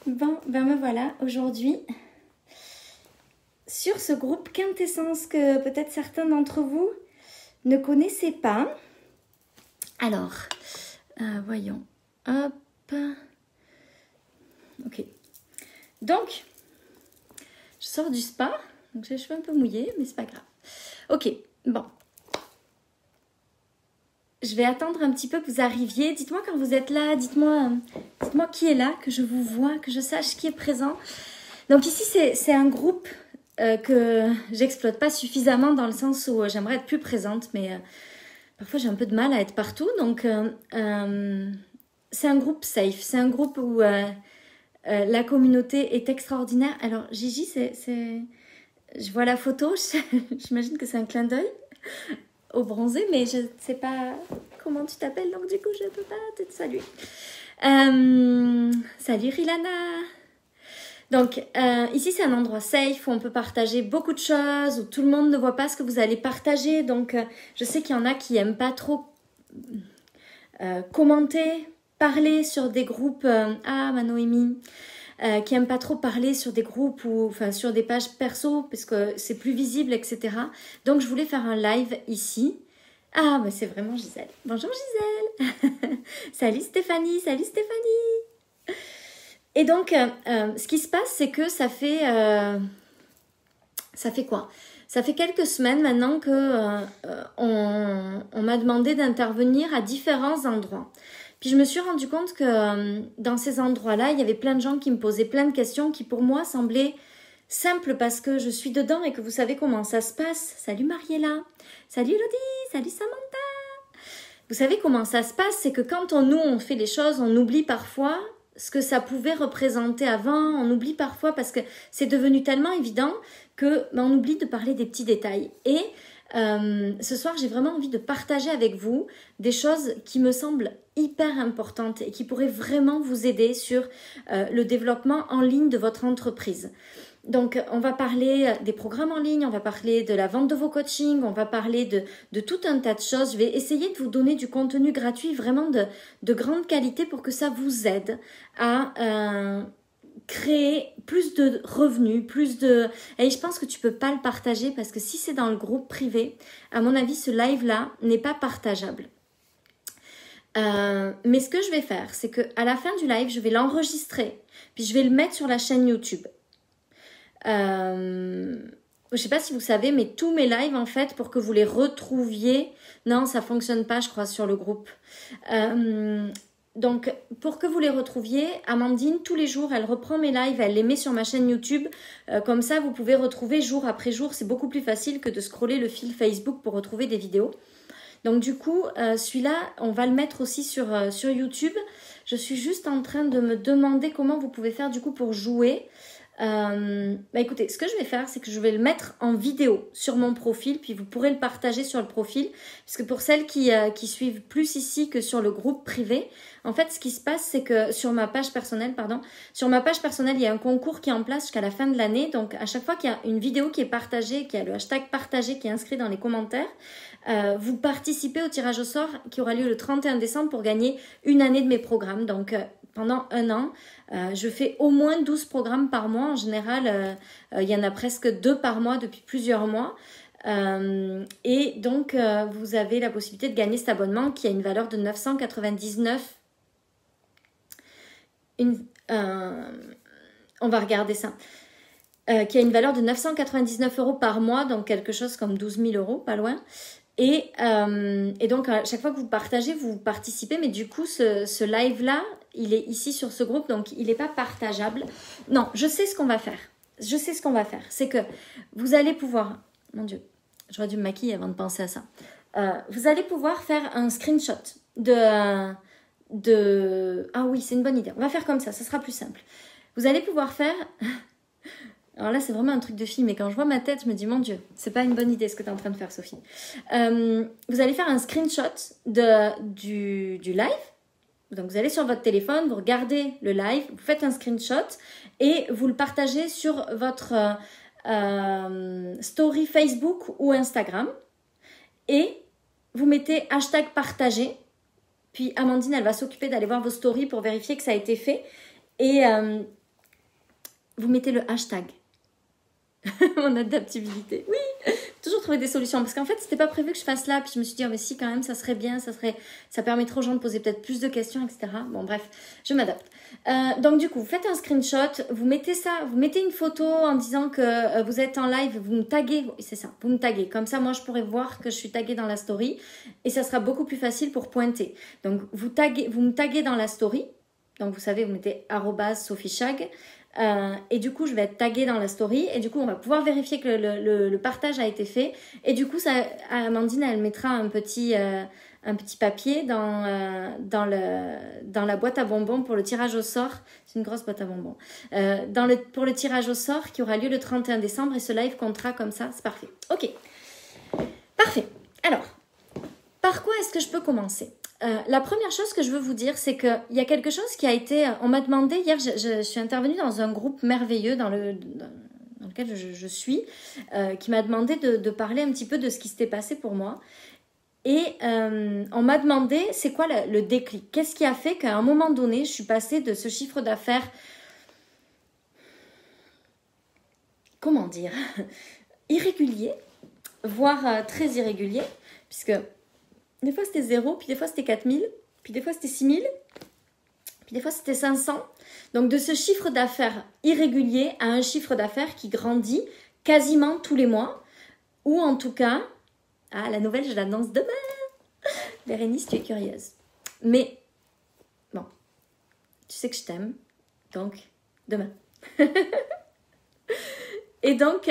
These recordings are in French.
Bon, ben me voilà aujourd'hui sur ce groupe Quintessence que peut-être certains d'entre vous ne connaissaient pas. Alors, voyons. Hop. Ok. Donc, je sors du spa. Donc, j'ai les cheveux un peu mouillés, mais c'est pas grave. Ok, bon. Je vais attendre un petit peu que vous arriviez. Dites-moi quand vous êtes là. Dites-moi qui est là, que je vous vois, que je sache qui est présent. Donc ici, c'est un groupe que j'exploite pas suffisamment dans le sens où j'aimerais être plus présente, mais parfois j'ai un peu de mal à être partout. Donc c'est un groupe safe. C'est un groupe où la communauté est extraordinaire. Alors Gigi, je vois la photo. J'imagine que c'est un clin d'œil au bronzé, mais je ne sais pas comment tu t'appelles, donc du coup je ne peux pas te saluer. Salut Rilana. Donc ici c'est un endroit safe où on peut partager beaucoup de choses, où tout le monde ne voit pas ce que vous allez partager. Donc je sais qu'il y en a qui n'aiment pas trop commenter, parler sur des groupes. Ma Noémie. Qui n'aiment pas trop parler sur des groupes ou enfin sur des pages perso parce que c'est plus visible, etc. Donc je voulais faire un live ici. Ah, mais c'est vraiment Gisèle. Bonjour Gisèle. Salut Stéphanie, salut Stéphanie. Et donc, ce qui se passe, c'est que ça fait quoi? Ça fait quelques semaines maintenant que on m'a demandé d'intervenir à différents endroits. Puis je me suis rendu compte que dans ces endroits-là, il y avait plein de gens qui me posaient plein de questions qui pour moi semblaient simples parce que je suis dedans et que vous savez comment ça se passe. Salut Mariella, salut Elodie, salut Samantha. Vous savez comment ça se passe, c'est que quand on fait les choses, on oublie parfois ce que ça pouvait représenter avant, on oublie parfois parce que c'est devenu tellement évident que on oublie de parler des petits détails. Et ce soir, j'ai vraiment envie de partager avec vous des choses qui me semblent hyper importantes et qui pourraient vraiment vous aider sur le développement en ligne de votre entreprise. Donc, on va parler des programmes en ligne, on va parler de la vente de vos coachings, on va parler de tout un tas de choses. Je vais essayer de vous donner du contenu gratuit vraiment de grande qualité pour que ça vous aide à créer plus de revenus, Et je pense que tu peux pas le partager parce que si c'est dans le groupe privé, à mon avis, ce live-là n'est pas partageable. Mais ce que je vais faire, c'est qu'à la fin du live, je vais l'enregistrer, puis je vais le mettre sur la chaîne YouTube. Je sais pas si vous savez, mais tous mes lives, en fait, pour que vous les retrouviez, non, ça fonctionne pas, je crois, sur le groupe. Donc, pour que vous les retrouviez, Amandine, tous les jours, elle reprend mes lives, elle les met sur ma chaîne YouTube. Comme ça, vous pouvez retrouver jour après jour. C'est beaucoup plus facile que de scroller le fil Facebook pour retrouver des vidéos. Donc, du coup, celui-là, on va le mettre aussi sur YouTube. Je suis juste en train de me demander comment vous pouvez faire, du coup, pour jouer. Écoutez, ce que je vais faire, c'est que je vais le mettre en vidéo sur mon profil, puis vous pourrez le partager sur le profil, parce que pour celles qui suivent plus ici que sur le groupe privé, en fait, ce qui se passe, c'est que sur ma page personnelle, il y a un concours qui est en place jusqu'à la fin de l'année. Donc, à chaque fois qu'il y a une vidéo qui est partagée, qu'il y a le hashtag partagé qui est inscrit dans les commentaires, vous participez au tirage au sort qui aura lieu le 31 décembre pour gagner une année de mes programmes. Donc, pendant un an, je fais au moins 12 programmes par mois. En général, il y en a presque 2 par mois depuis plusieurs mois. Et donc, vous avez la possibilité de gagner cet abonnement qui a une valeur de 999. On va regarder ça. Qui a une valeur de 999 € par mois, donc quelque chose comme 12 000 €, pas loin. Et donc, à chaque fois que vous partagez, vous participez. Mais du coup, ce live-là, il est ici sur ce groupe, donc il n'est pas partageable. Non, je sais ce qu'on va faire. C'est que vous allez pouvoir... Mon Dieu, j'aurais dû me maquiller avant de penser à ça. Vous allez pouvoir faire un screenshot Ah oui, c'est une bonne idée. On va faire comme ça sera plus simple. Vous allez pouvoir faire... Alors là, c'est vraiment un truc de fille, mais quand je vois ma tête, je me dis, mon Dieu, c'est pas une bonne idée ce que tu es en train de faire, Sophie. Vous allez faire un screenshot du live. Donc, vous allez sur votre téléphone, vous regardez le live, vous faites un screenshot et vous le partagez sur votre story Facebook ou Instagram. Et vous mettez hashtag partagé. Puis Amandine, elle va s'occuper d'aller voir vos stories pour vérifier que ça a été fait. Et vous mettez le hashtag. Mon adaptabilité. Oui, toujours trouver des solutions. Parce qu'en fait, c'était pas prévu que je fasse là. Puis je me suis dit, oh, mais si, quand même, ça serait bien. Ça permettrait aux gens de poser peut-être plus de questions, etc. Bon, bref, je m'adapte. Donc, du coup, vous faites un screenshot. Vous mettez ça. Vous mettez une photo en disant que vous êtes en live. Vous me taguez. C'est ça, vous me taguez. Comme ça, moi, je pourrais voir que je suis taguée dans la story. Et ça sera beaucoup plus facile pour pointer. Donc, vous me taguez dans la story. Donc, vous savez, vous mettez @SophieChag. Et du coup, je vais être taguée dans la story. Et du coup, on va pouvoir vérifier que le partage a été fait. Et du coup, Amandine, elle mettra un petit papier dans la boîte à bonbons pour le tirage au sort. C'est une grosse boîte à bonbons. Pour le tirage au sort qui aura lieu le 31 décembre. Et ce live comptera comme ça. C'est parfait. Ok. Parfait. Alors, par quoi est-ce que je peux commencer ? La première chose que je veux vous dire, c'est qu'il y a quelque chose qui a été... On m'a demandé, hier, je suis intervenue dans un groupe merveilleux dans lequel je suis, qui m'a demandé de parler un petit peu de ce qui s'était passé pour moi. Et on m'a demandé, c'est quoi le déclic ? Qu'est-ce qui a fait qu'à un moment donné, je suis passée de ce chiffre d'affaires... Comment dire ? Irrégulier, voire très irrégulier, puisque... Des fois, c'était 0, puis des fois, c'était 4000, puis des fois, c'était 6000, puis des fois, c'était 500. Donc, de ce chiffre d'affaires irrégulier à un chiffre d'affaires qui grandit quasiment tous les mois, ou en tout cas, la nouvelle, je l'annonce demain. Bérénice, tu es curieuse. Mais, bon, tu sais que je t'aime, donc, demain. Et donc,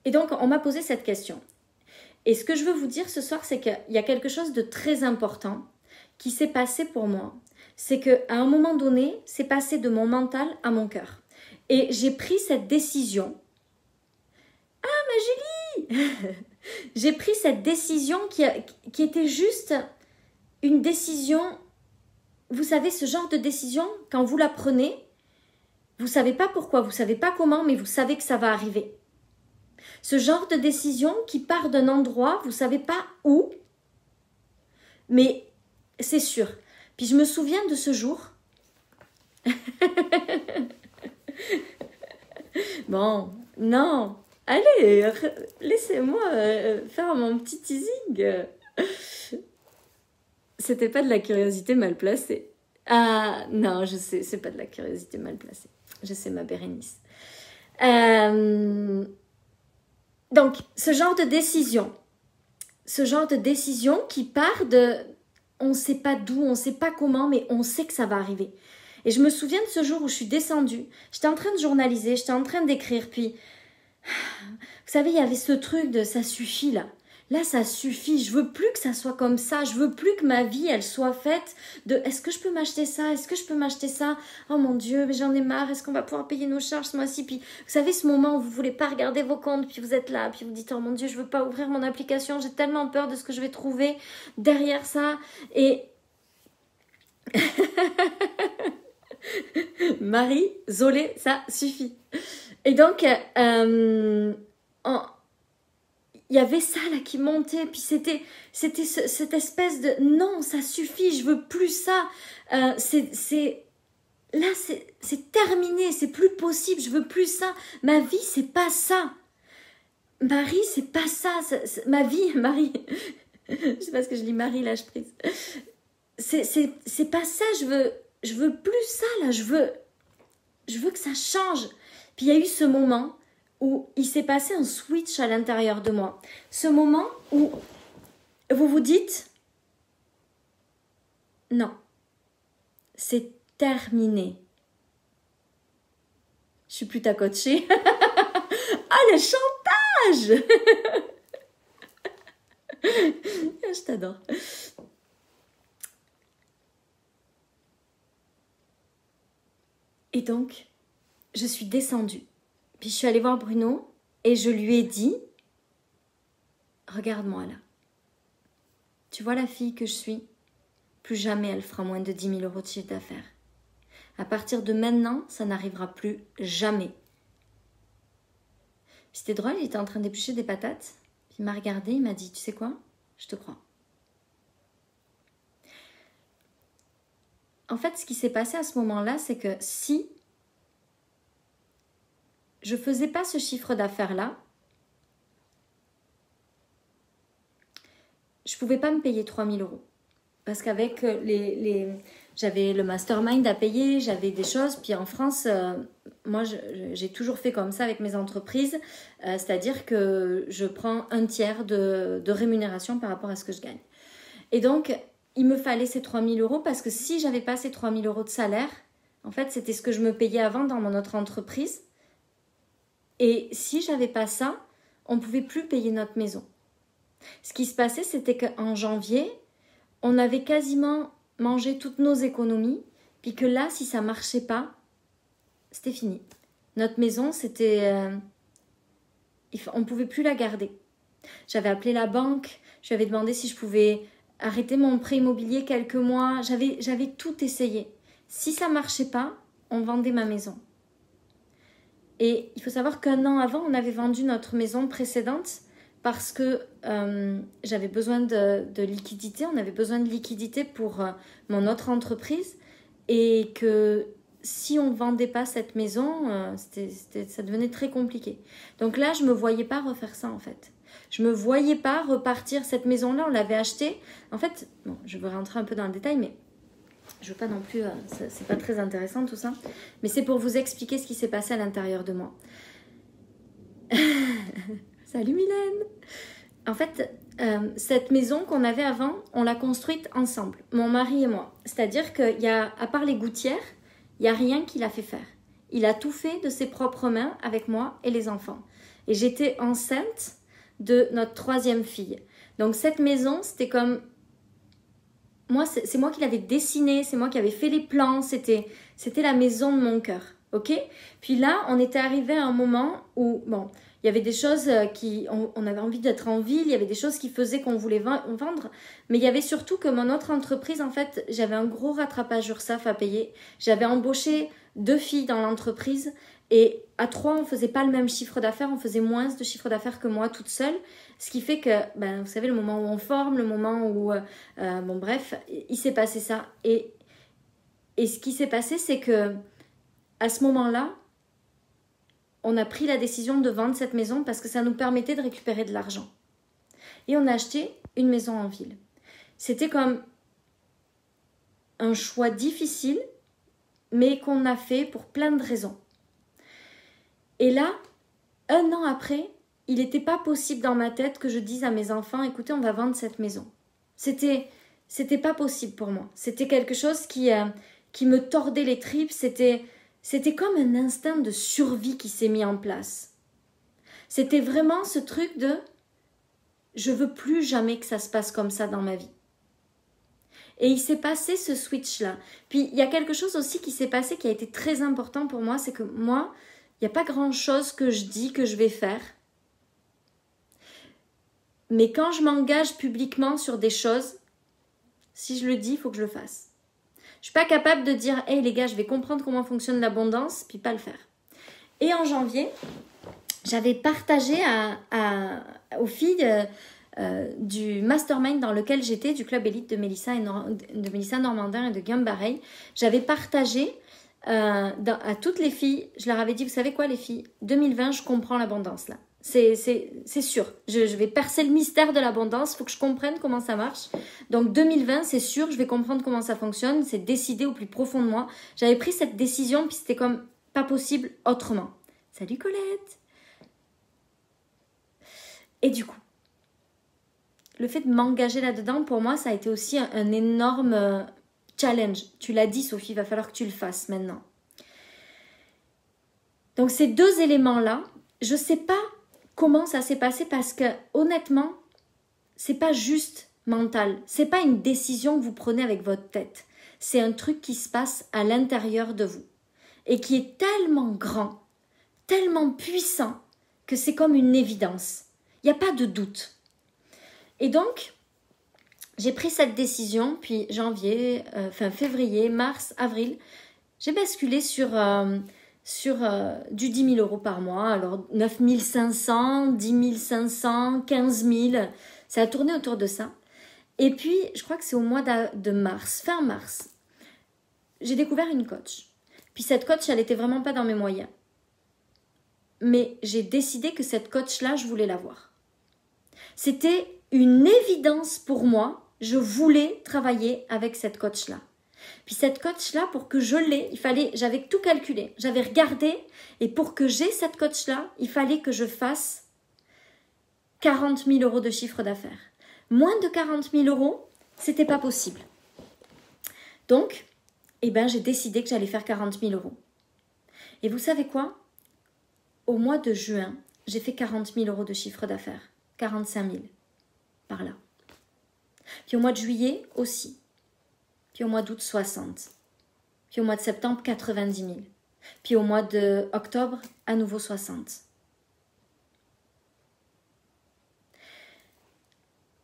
on m'a posé cette question. Et ce que je veux vous dire ce soir, c'est qu'il y a quelque chose de très important qui s'est passé pour moi. C'est qu'à un moment donné, c'est passé de mon mental à mon cœur. Et j'ai pris cette décision. Ah, ma Julie J'ai pris cette décision qui était juste une décision. Vous savez, ce genre de décision, quand vous la prenez, vous ne savez pas pourquoi, vous ne savez pas comment, mais vous savez que ça va arriver. Ce genre de décision qui part d'un endroit, vous ne savez pas où, mais c'est sûr. Puis je me souviens de ce jour. Bon, non, allez, laissez-moi faire mon petit teasing. C'était pas de la curiosité mal placée. Ah, non, je sais, c'est pas de la curiosité mal placée. Je sais, ma Bérénice. Donc, ce genre de décision qui part de... On ne sait pas d'où, on ne sait pas comment, mais on sait que ça va arriver. Et je me souviens de ce jour où je suis descendue. J'étais en train de journaliser, j'étais en train d'écrire. Puis, vous savez, il y avait ce truc de « ça suffit » là. Là, ça suffit. Je veux plus que ça soit comme ça. Je veux plus que ma vie, elle soit faite de « est-ce que je peux m'acheter ça? Est-ce que je peux m'acheter ça? Oh mon Dieu, mais j'en ai marre. Est-ce qu'on va pouvoir payer nos charges ce mois-ci ?» Puis, vous savez, ce moment où vous voulez pas regarder vos comptes, puis vous êtes là, puis vous dites « oh mon Dieu, je veux pas ouvrir mon application. J'ai tellement peur de ce que je vais trouver derrière ça. » Et... Marie, Zolé, ça suffit. Et donc, il y avait ça là qui montait, puis c'était cette espèce de non, ça suffit, je veux plus ça. C'est terminé, c'est plus possible, je veux plus ça. Ma vie, c'est pas ça. Marie, c'est pas ça. Ma vie, Marie. Je sais pas ce que je lis, Marie, là, je prise. C'est pas ça, je veux plus ça là, je veux que ça change. Puis il y a eu ce moment où il s'est passé un switch à l'intérieur de moi. Ce moment où vous vous dites non, c'est terminé. Je suis plus ta coachée. Ah, le chantage. Je t'adore. Et donc, je suis descendue. Puis je suis allée voir Bruno et je lui ai dit « Regarde-moi là. Tu vois la fille que je suis? Plus jamais elle fera moins de 10 000 euros de chiffre d'affaires. À partir de maintenant, ça n'arrivera plus jamais. » C'était drôle, il était en train d'éplucher des patates. Puis il m'a regardé, il m'a dit « Tu sais quoi? Je te crois. » en fait, ce qui s'est passé à ce moment-là, c'est que si je ne faisais pas ce chiffre d'affaires-là, je ne pouvais pas me payer 3 000 euros. Parce qu'avec j'avais le mastermind à payer, j'avais des choses. Puis en France, moi, j'ai toujours fait comme ça avec mes entreprises. C'est-à-dire que je prends un tiers de rémunération par rapport à ce que je gagne. Et donc, il me fallait ces 3 000 euros parce que si je n'avais pas ces 3 000 euros de salaire, en fait, c'était ce que je me payais avant dans mon autre entreprise. Et si je n'avais pas ça, on ne pouvait plus payer notre maison. Ce qui se passait, c'était qu'en janvier, on avait quasiment mangé toutes nos économies, puis que là, si ça ne marchait pas, c'était fini. Notre maison, on ne pouvait plus la garder. J'avais appelé la banque, je lui avais demandé si je pouvais arrêter mon prêt immobilier quelques mois. J'avais tout essayé. Si ça ne marchait pas, on vendait ma maison. Et il faut savoir qu'un an avant, on avait vendu notre maison précédente parce que j'avais besoin de liquidité. On avait besoin de liquidité pour mon autre entreprise. Et que si on ne vendait pas cette maison, ça devenait très compliqué. Donc là, je ne me voyais pas refaire ça en fait. Je ne me voyais pas repartir. Cette maison-là, on l'avait achetée. En fait, bon, je vais rentrer un peu dans le détail, mais je ne veux pas non plus... c'est pas très intéressant tout ça. Mais c'est pour vous expliquer ce qui s'est passé à l'intérieur de moi. Salut Mylène! En fait, cette maison qu'on avait avant, on l'a construite ensemble, mon mari et moi. C'est-à-dire qu'à part les gouttières, il n'y a rien qu'il a fait faire. Il a tout fait de ses propres mains avec moi et les enfants. Et j'étais enceinte de notre 3e fille. Donc cette maison, c'était comme... Moi, c'est moi qui l'avais dessinée, c'est moi qui avais fait les plans, c'était la maison de mon cœur, ok? Puis là, on était arrivé à un moment où, bon, il y avait des choses on avait envie d'être en ville, il y avait des choses qui faisaient qu'on voulait vendre, mais il y avait surtout que mon autre entreprise, en fait, j'avais un gros rattrapage URSSAF à payer. J'avais embauché 2 filles dans l'entreprise et à 3, on ne faisait pas le même chiffre d'affaires, on faisait moins de chiffre d'affaires que moi toute seule. Ce qui fait que, vous savez, le moment où on forme, le moment où... bon, bref, il s'est passé ça. Et ce qui s'est passé, c'est que à ce moment-là, on a pris la décision de vendre cette maison parce que ça nous permettait de récupérer de l'argent. Et on a acheté une maison en ville. C'était comme un choix difficile, mais qu'on a fait pour plein de raisons. Et là, 1 an après, il n'était pas possible dans ma tête que je dise à mes enfants, écoutez, on va vendre cette maison. C'était pas possible pour moi. C'était quelque chose qui me tordait les tripes. C'était comme un instinct de survie qui s'est mis en place. C'était vraiment ce truc de je veux plus jamais que ça se passe comme ça dans ma vie. Et il s'est passé ce switch-là. Puis il y a quelque chose aussi qui s'est passé qui a été très important pour moi, c'est que moi, il n'y a pas grand-chose que je dis que je vais faire. Mais quand je m'engage publiquement sur des choses, si je le dis, il faut que je le fasse. Je ne suis pas capable de dire « Hey les gars, je vais comprendre comment fonctionne l'abondance », puis pas le faire. Et en janvier, j'avais partagé aux filles du mastermind dans lequel j'étais, du club élite de Mélissa Normandin et de Guillaume Bareil, j'avais partagé à toutes les filles, je leur avais dit « Vous savez quoi les filles, 2020, je comprends l'abondance là. C'est sûr, je vais percer le mystère de l'abondance, il faut que je comprenne comment ça marche. Donc 2020, c'est sûr, je vais comprendre comment ça fonctionne, c'est décidé au plus profond de moi. J'avais pris cette décision, puis c'était comme pas possible autrement. Salut Colette! Et du coup, le fait de m'engager là-dedans, pour moi, ça a été aussi un énorme challenge. Tu l'as dit Sophie, il va falloir que tu le fasses maintenant. Donc ces 2 éléments-là, je ne sais pas comment ça s'est passé parce que honnêtement, c'est pas juste mental, c'est pas une décision que vous prenez avec votre tête. C'est un truc qui se passe à l'intérieur de vous et qui est tellement grand, tellement puissant que c'est comme une évidence. Il n'y a pas de doute. Et donc, j'ai pris cette décision, puis janvier, février, mars, avril, j'ai basculé sur du 10 000 euros par mois, alors 9 500, 10 500, 15 000, ça a tourné autour de ça. Et puis, je crois que c'est au mois de mars, fin mars, j'ai découvert une coach. Puis cette coach, elle n'était vraiment pas dans mes moyens. Mais j'ai décidé que cette coach-là, je voulais l'avoir. C'était une évidence pour moi. Je voulais travailler avec cette coach-là. Puis cette coach-là, pour que je l'aie, j'avais tout calculé. J'avais regardé et pour que j'aie cette coach-là, il fallait que je fasse 40 000 euros de chiffre d'affaires. Moins de 40 000 euros, c'était pas possible. Donc, j'ai décidé que j'allais faire 40 000 euros. Et vous savez quoi? Au mois de juin, j'ai fait 40 000 euros de chiffre d'affaires. 45 000, par là. Puis au mois de juillet aussi. Puis au mois d'août, 60. Puis au mois de septembre, 90 000. Puis au mois d'octobre, à nouveau 60.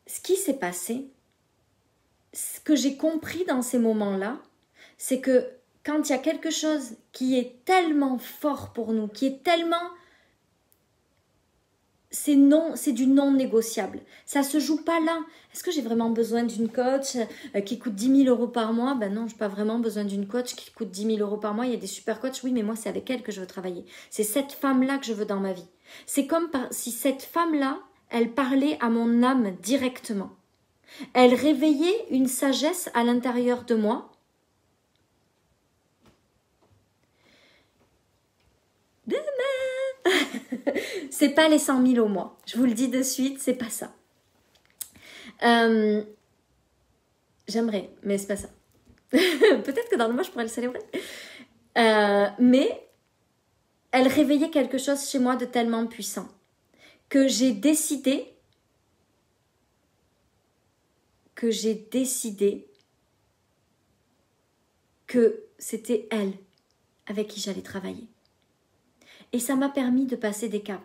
Ce qui s'est passé, ce que j'ai compris dans ces moments-là, c'est que quand il y a quelque chose qui est tellement fort pour nous, qui est tellement... c'est du non négociable. Ça ne se joue pas là. Est-ce que j'ai vraiment besoin d'une coach qui coûte 10 000 euros par mois? Ben non, je n'ai pas vraiment besoin d'une coach qui coûte 10 000 euros par mois. Il y a des super coachs, oui, mais moi, c'est avec elle que je veux travailler. C'est cette femme-là que je veux dans ma vie. C'est comme si cette femme-là, elle parlait à mon âme directement. Elle réveillait une sagesse à l'intérieur de moi. C'est pas les 100 000 au mois. Je vous le dis de suite, c'est pas ça. J'aimerais, mais c'est pas ça. Peut-être que dans le mois, je pourrais le célébrer. Mais elle réveillait quelque chose chez moi de tellement puissant que j'ai décidé que c'était elle avec qui j'allais travailler. Et ça m'a permis de passer des caps.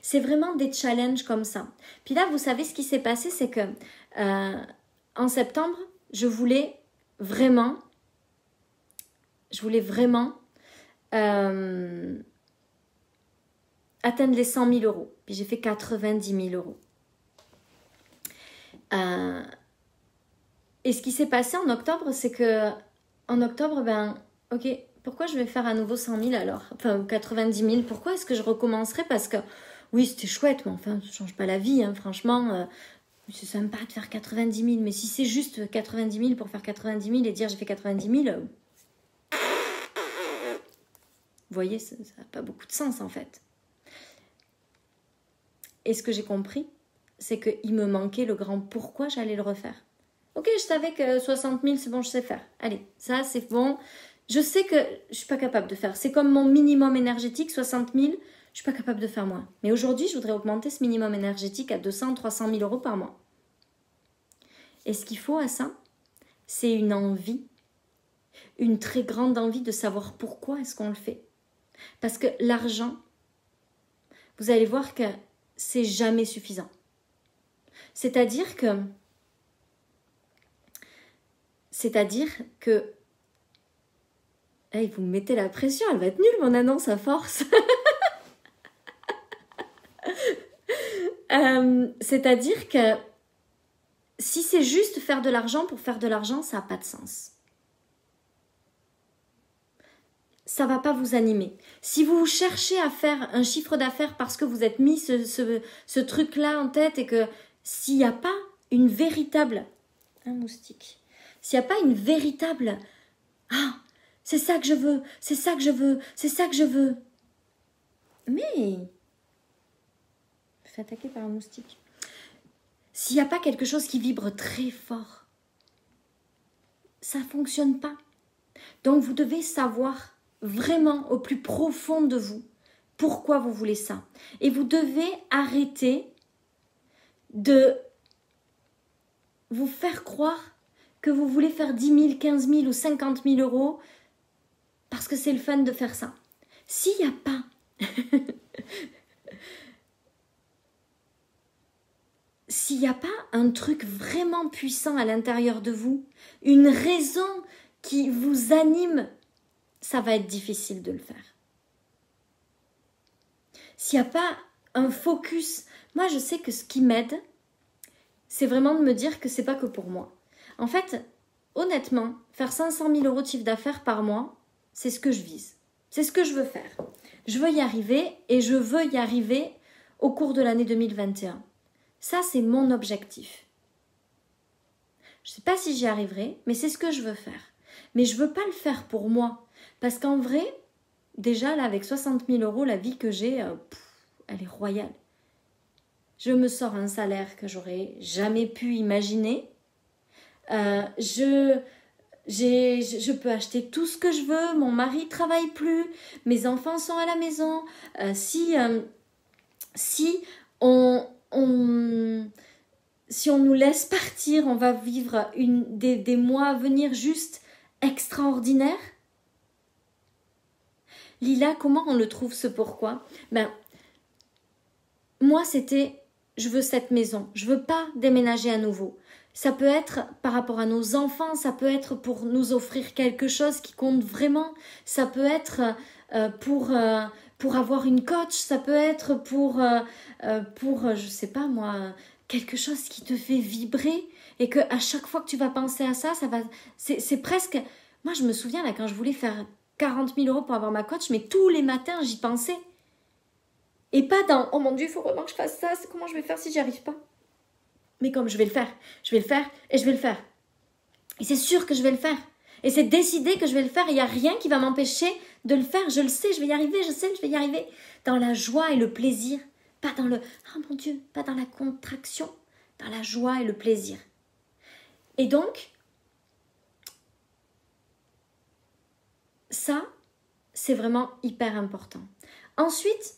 C'est vraiment des challenges comme ça. Puis là, vous savez ce qui s'est passé, c'est que en septembre, je voulais vraiment atteindre les 100 000 euros. Puis j'ai fait 90 000 euros. Et ce qui s'est passé en octobre, c'est que en octobre, ok, pourquoi je vais faire à nouveau 100 000 alors? Enfin, 90 000, pourquoi est-ce que je recommencerai? Parce que, oui, c'était chouette, mais enfin, ça ne change pas la vie, hein, franchement. C'est sympa de faire 90 000, mais si c'est juste 90 000 pour faire 90 000 et dire j'ai fait 90 000, vous voyez, ça n'a pas beaucoup de sens en fait. Et ce que j'ai compris, c'est qu'il me manquait le grand pourquoi j'allais le refaire. Ok, je savais que 60 000, c'est bon, je sais faire. Allez, ça c'est bon. Je sais que je ne suis pas capable de faire. C'est comme mon minimum énergétique, 60 000, je ne suis pas capable de faire moins. Mais aujourd'hui, je voudrais augmenter ce minimum énergétique à 200 300 000 euros par mois. Et ce qu'il faut à ça, c'est une envie, une très grande envie de savoir pourquoi est-ce qu'on le fait. Parce que l'argent, vous allez voir que c'est jamais suffisant. C'est-à-dire que hey, vous me mettez la pression, elle va être nulle mon annonce à force. C'est-à-dire que si c'est juste faire de l'argent pour faire de l'argent, ça n'a pas de sens. Ça ne va pas vous animer. Si vous cherchez à faire un chiffre d'affaires parce que vous êtes mis ce truc-là en tête et que s'il n'y a pas une véritable... Un moustique. S'il n'y a pas une véritable... Ah, c'est ça que je veux, c'est ça que je veux, c'est ça que je veux. Mais... Je me fais attaquer par un moustique. S'il n'y a pas quelque chose qui vibre très fort, ça ne fonctionne pas. Donc vous devez savoir vraiment au plus profond de vous pourquoi vous voulez ça. Et vous devez arrêter de vous faire croire que vous voulez faire 10 000, 15 000 ou 50 000 euros parce que c'est le fun de faire ça. S'il n'y a pas... S'il n'y a pas un truc vraiment puissant à l'intérieur de vous, une raison qui vous anime, ça va être difficile de le faire. S'il n'y a pas un focus, moi je sais que ce qui m'aide, c'est vraiment de me dire que c'est pas que pour moi. En fait, honnêtement, faire 500 000 euros de chiffre d'affaires par mois, c'est ce que je vise. C'est ce que je veux faire. Je veux y arriver et je veux y arriver au cours de l'année 2021. Ça, c'est mon objectif. Je ne sais pas si j'y arriverai, mais c'est ce que je veux faire. Mais je ne veux pas le faire pour moi. Parce qu'en vrai, déjà là, avec 60 000 euros, la vie que j'ai, elle est royale. Je me sors un salaire que j'aurais jamais pu imaginer. Je peux acheter tout ce que je veux. Mon mari travaille plus. Mes enfants sont à la maison. Si on nous laisse partir, on va vivre des mois à venir juste extraordinaires. Lila, comment on le trouve ce pourquoi? Moi, c'était, je veux cette maison. Je veux pas déménager à nouveau. Ça peut être par rapport à nos enfants, ça peut être pour nous offrir quelque chose qui compte vraiment. Ça peut être pour avoir une coach, ça peut être pour je sais pas moi, quelque chose qui te fait vibrer et que à chaque fois que tu vas penser à ça, c'est presque... Moi, je me souviens là quand je voulais faire 40 000 euros pour avoir ma coach, mais tous les matins, j'y pensais. Et pas dans « Oh mon Dieu, il faut vraiment que je fasse ça, comment je vais faire si j'y arrive pas ?» Mais comme je vais le faire et je vais le faire. Et c'est sûr que je vais le faire. Et c'est décidé que je vais le faire. Il n'y a rien qui va m'empêcher de le faire. Je le sais, je vais y arriver, je sais que je vais y arriver. Dans la joie et le plaisir. Pas dans le « Oh mon Dieu », pas dans la contraction. Dans la joie et le plaisir. Et donc, ça, c'est vraiment hyper important. Ensuite,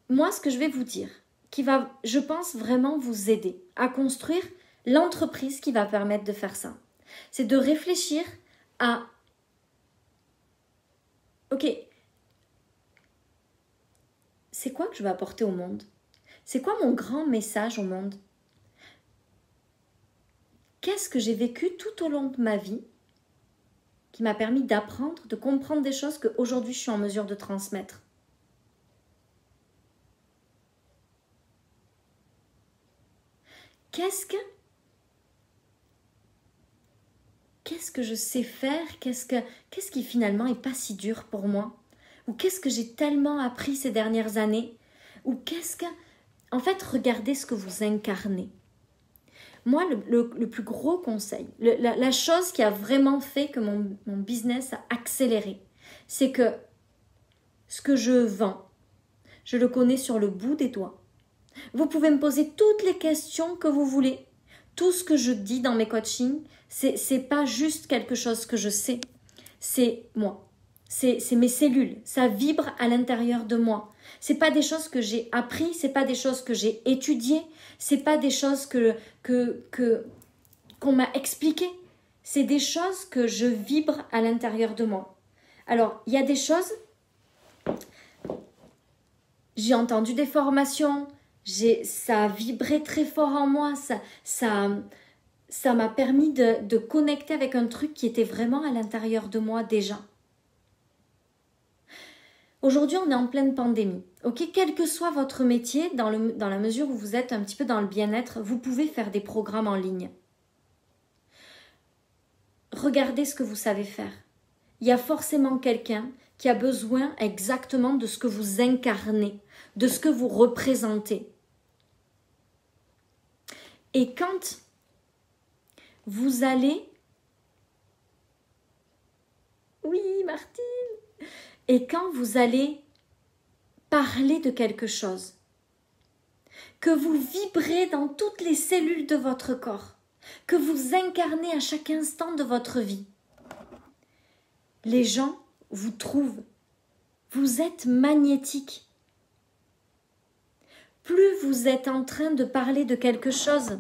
moi, ce que je vais vous dire, qui va, je pense, vraiment vous aider à construire l'entreprise qui va permettre de faire ça, c'est de réfléchir à ok, c'est quoi que je vais apporter au monde? C'est quoi mon grand message au monde? Qu'est-ce que j'ai vécu tout au long de ma vie qui m'a permis d'apprendre, de comprendre des choses qu'aujourd'hui je suis en mesure de transmettre? Qu'est-ce que je sais faire? Qu'est-ce qui finalement est pas si dur pour moi? Ou qu'est-ce que j'ai tellement appris ces dernières années? Ou en fait, regardez ce que vous incarnez. Moi, le plus gros conseil, la chose qui a vraiment fait que mon business a accéléré, c'est que ce que je vends, je le connais sur le bout des doigts. Vous pouvez me poser toutes les questions que vous voulez. Tout ce que je dis dans mes coachings, c'est pas juste quelque chose que je sais. C'est moi. C'est mes cellules. Ça vibre à l'intérieur de moi. C'est pas des choses que j'ai appris, c'est pas des choses que j'ai étudiées, c'est pas des choses qu'on m'a expliquées. C'est des choses que je vibre à l'intérieur de moi. Alors, il y a des choses, j'ai entendu des formations, ça a vibré très fort en moi, ça m'a permis de connecter avec un truc qui était vraiment à l'intérieur de moi déjà. Aujourd'hui, on est en pleine pandémie. Ok, quel que soit votre métier, dans la mesure où vous êtes un petit peu dans le bien-être, vous pouvez faire des programmes en ligne. Regardez ce que vous savez faire. Il y a forcément quelqu'un qui a besoin exactement de ce que vous incarnez, de ce que vous représentez. Et quand vous allez... Oui, Martine. Et quand vous allez parler de quelque chose, que vous vibrez dans toutes les cellules de votre corps, que vous incarnez à chaque instant de votre vie, les gens vous trouvent. Vous êtes magnétique. Plus vous êtes en train de parler de quelque chose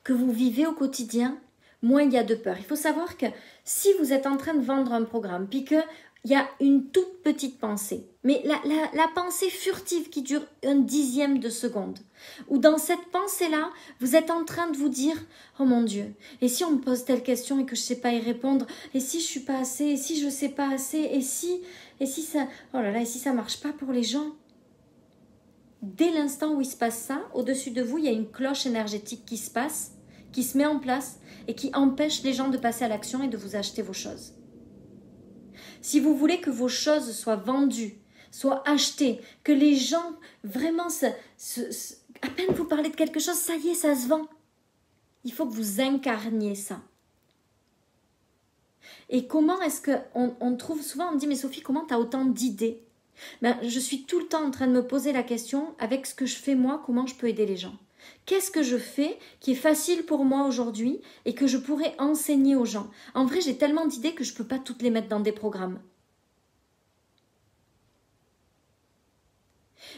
que vous vivez au quotidien, moins il y a de peur. Il faut savoir que si vous êtes en train de vendre un programme, puis qu'il y a une toute petite pensée, mais la pensée furtive qui dure 1/10 de seconde, ou dans cette pensée-là, vous êtes en train de vous dire « Oh mon Dieu, et si on me pose telle question et que je ne sais pas y répondre, et si je ne suis pas assez, et si je ne sais pas assez, et si ça, oh là là, et si ça ne marche pas pour les gens ?» Dès l'instant où il se passe ça, au-dessus de vous, il y a une cloche énergétique qui se passe, qui se met en place et qui empêche les gens de passer à l'action et de vous acheter vos choses. Si vous voulez que vos choses soient vendues, soient achetées, que les gens vraiment, à peine vous parlez de quelque chose, ça y est, ça se vend. Il faut que vous incarniez ça. Et comment est-ce qu'on trouve souvent, on me dit, mais Sophie, comment tu as autant d'idées? Je suis tout le temps en train de me poser la question, avec ce que je fais moi, comment je peux aider les gens? Qu'est-ce que je fais qui est facile pour moi aujourd'hui et que je pourrais enseigner aux gens? En vrai, j'ai tellement d'idées que je ne peux pas toutes les mettre dans des programmes.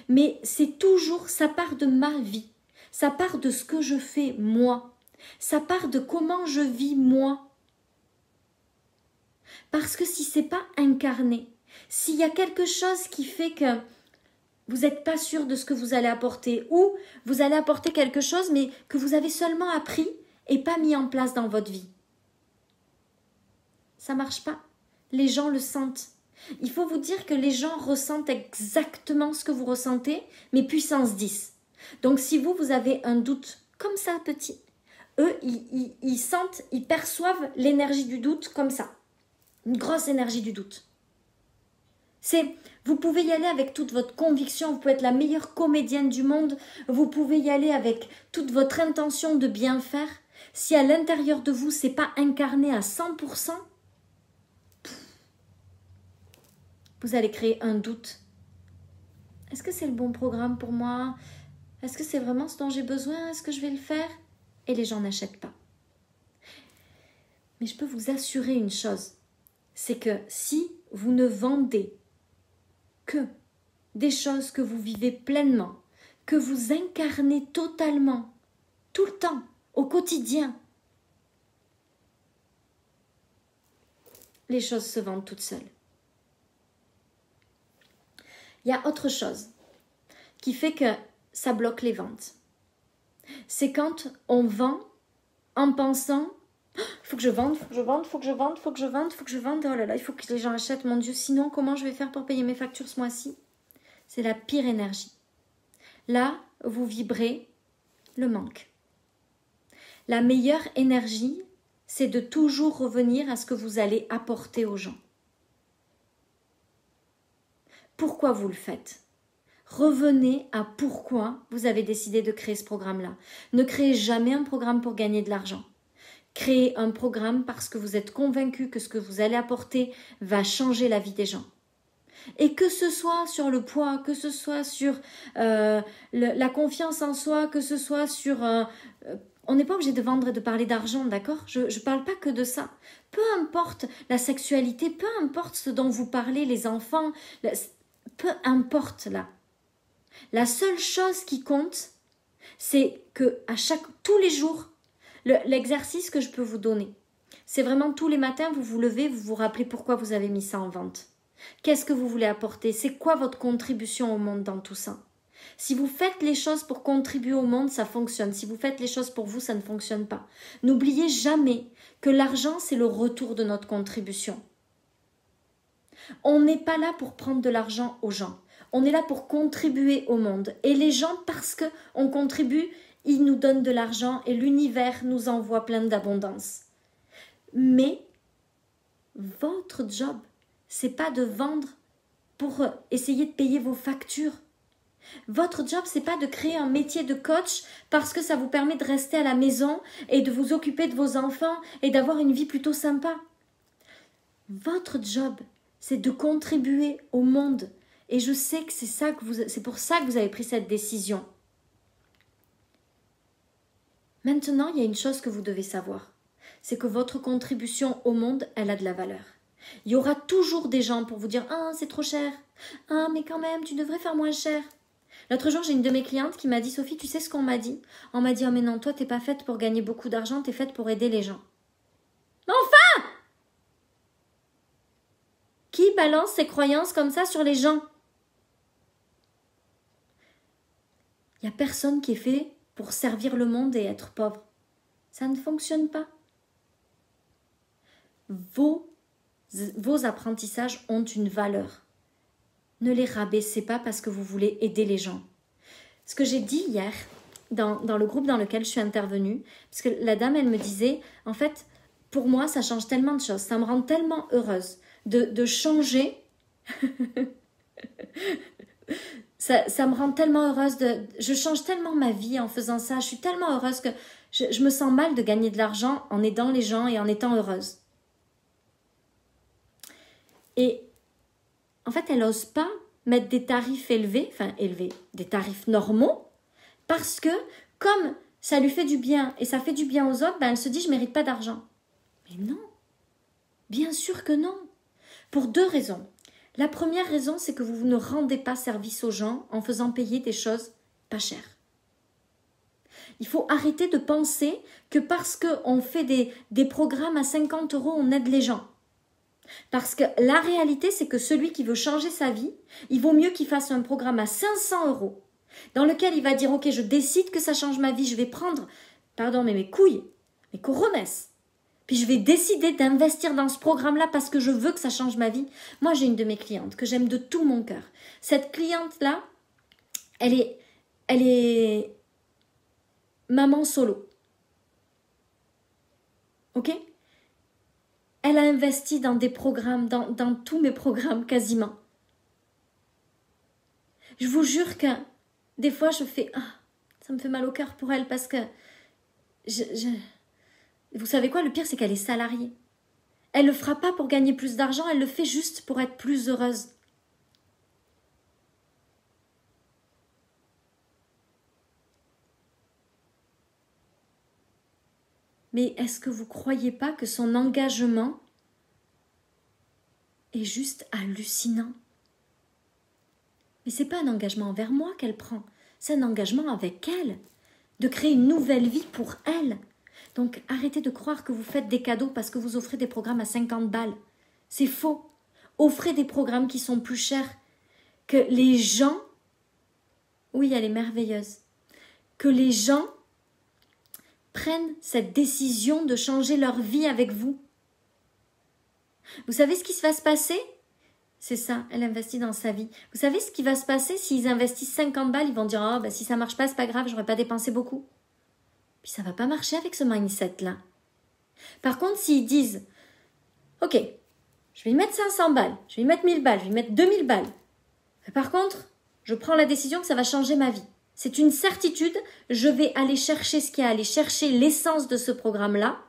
Mais c'est toujours, ça part de ma vie, ça part de ce que je fais moi, ça part de comment je vis moi. Parce que si ce n'est pas incarné, s'il y a quelque chose qui fait que vous n'êtes pas sûr de ce que vous allez apporter, ou vous allez apporter quelque chose mais que vous avez seulement appris et pas mis en place dans votre vie, ça ne marche pas. Les gens le sentent. Il faut vous dire que les gens ressentent exactement ce que vous ressentez, mais puissance 10. Donc si vous avez un doute comme ça petit, eux, ils sentent, ils perçoivent l'énergie du doute comme ça. Une grosse énergie du doute. Vous pouvez y aller avec toute votre conviction, vous pouvez être la meilleure comédienne du monde, vous pouvez y aller avec toute votre intention de bien faire. Si à l'intérieur de vous, c'est pas incarné à 100%, vous allez créer un doute. Est-ce que c'est le bon programme pour moi? Est-ce que c'est vraiment ce dont j'ai besoin? Est-ce que je vais le faire? Et les gens n'achètent pas. Mais je peux vous assurer une chose, c'est que si vous ne vendez que des choses que vous vivez pleinement, que vous incarnez totalement, tout le temps, au quotidien, les choses se vendent toutes seules. Il y a autre chose qui fait que ça bloque les ventes. C'est quand on vend en pensant il faut que je vende, il faut que je vende, il faut que je vende, il faut que je vende, il faut que je vende, oh là là, il faut que les gens achètent, mon Dieu, sinon comment je vais faire pour payer mes factures ce mois-ci? C'est la pire énergie. Là, vous vibrez le manque. La meilleure énergie, c'est de toujours revenir à ce que vous allez apporter aux gens. Pourquoi vous le faites? Revenez à pourquoi vous avez décidé de créer ce programme-là. Ne créez jamais un programme pour gagner de l'argent. Créez un programme parce que vous êtes convaincu que ce que vous allez apporter va changer la vie des gens. Et que ce soit sur le poids, que ce soit sur la confiance en soi, que ce soit sur... on n'est pas obligé de vendre et de parler d'argent, d'accord? Je ne parle pas que de ça. Peu importe la sexualité, peu importe ce dont vous parlez, les enfants, peu importe là. La seule chose qui compte, c'est que tous les jours, l'exercice que je peux vous donner, c'est vraiment tous les matins, vous vous levez, vous vous rappelez pourquoi vous avez mis ça en vente. Qu'est-ce que vous voulez apporter? C'est quoi votre contribution au monde dans tout ça? Si vous faites les choses pour contribuer au monde, ça fonctionne. Si vous faites les choses pour vous, ça ne fonctionne pas. N'oubliez jamais que l'argent, c'est le retour de notre contribution. On n'est pas là pour prendre de l'argent aux gens. On est là pour contribuer au monde. Et les gens, parce qu'on contribue, ils nous donnent de l'argent et l'univers nous envoie plein d'abondance. Mais votre job, c'est pas de vendre pour essayer de payer vos factures. Votre job, c'est pas de créer un métier de coach parce que ça vous permet de rester à la maison et de vous occuper de vos enfants et d'avoir une vie plutôt sympa. Votre job, c'est de contribuer au monde. Et je sais que c'est pour ça que vous avez pris cette décision. Maintenant, il y a une chose que vous devez savoir. C'est que votre contribution au monde, elle a de la valeur. Il y aura toujours des gens pour vous dire « Ah, c'est trop cher. Ah, mais quand même, tu devrais faire moins cher. » L'autre jour, j'ai une de mes clientes qui m'a dit « Sophie, tu sais ce qu'on m'a dit ?» On m'a dit « Oh, mais non, toi, t'es pas faite pour gagner beaucoup d'argent, t'es faite pour aider les gens. » Mais enfin! Qui balance ses croyances comme ça sur les gens? Il n'y a personne qui est fait pour servir le monde et être pauvre. Ça ne fonctionne pas. Vos apprentissages ont une valeur. Ne les rabaissez pas parce que vous voulez aider les gens. Ce que j'ai dit hier, dans le groupe dans lequel je suis intervenue, parce que la dame, elle me disait, en fait, pour moi, ça change tellement de choses, ça me rend tellement heureuse de changer. Ça me rend tellement heureuse, je change tellement ma vie en faisant ça, je suis tellement heureuse que je me sens mal de gagner de l'argent en aidant les gens et en étant heureuse. Et en fait, elle n'ose pas mettre des tarifs élevés, des tarifs normaux, parce que comme ça lui fait du bien et ça fait du bien aux autres, elle se dit je ne mérite pas d'argent. Mais non, bien sûr que non, pour 2 raisons. La première raison, c'est que vous ne rendez pas service aux gens en faisant payer des choses pas chères. Il faut arrêter de penser que parce qu'on fait des programmes à 50 €, on aide les gens. Parce que la réalité, c'est que celui qui veut changer sa vie, il vaut mieux qu'il fasse un programme à 500 € dans lequel il va dire « Ok, je décide que ça change ma vie, je vais prendre, pardon, mais mes couilles, mes cojones, puis je vais décider d'investir dans ce programme-là parce que je veux que ça change ma vie. » Moi, j'ai une de mes clientes que j'aime de tout mon cœur. Cette cliente-là, elle est maman solo. Ok ? Elle a investi dans des programmes, dans tous mes programmes quasiment. Je vous jure que des fois je fais ça me fait mal au cœur pour elle parce que vous savez quoi, le pire c'est qu'elle est salariée. Elle le fera pas pour gagner plus d'argent, elle le fait juste pour être plus heureuse. Mais est-ce que vous croyez pas que son engagement est juste hallucinant? Mais c'est pas un engagement envers moi qu'elle prend, c'est un engagement avec elle, de créer une nouvelle vie pour elle. Donc arrêtez de croire que vous faites des cadeaux parce que vous offrez des programmes à 50 balles. C'est faux. Offrez des programmes qui sont plus chers, que les gens, oui, elle est merveilleuse, que les gens prennent cette décision de changer leur vie avec vous. Vous savez ce qui va se passer ? C'est ça, elle investit dans sa vie. Vous savez ce qui va se passer s'ils investissent 50 balles, ils vont dire si ça marche pas, c'est pas grave, j'aurais pas dépensé beaucoup. Puis ça va pas marcher avec ce mindset-là. Par contre, s'ils disent ok, je vais y mettre 500 balles, je vais y mettre 1000 balles, je vais y mettre 2000 balles. Mais par contre, je prends la décision que ça va changer ma vie. C'est une certitude, je vais aller chercher ce qu'il y a, aller chercher l'essence de ce programme-là.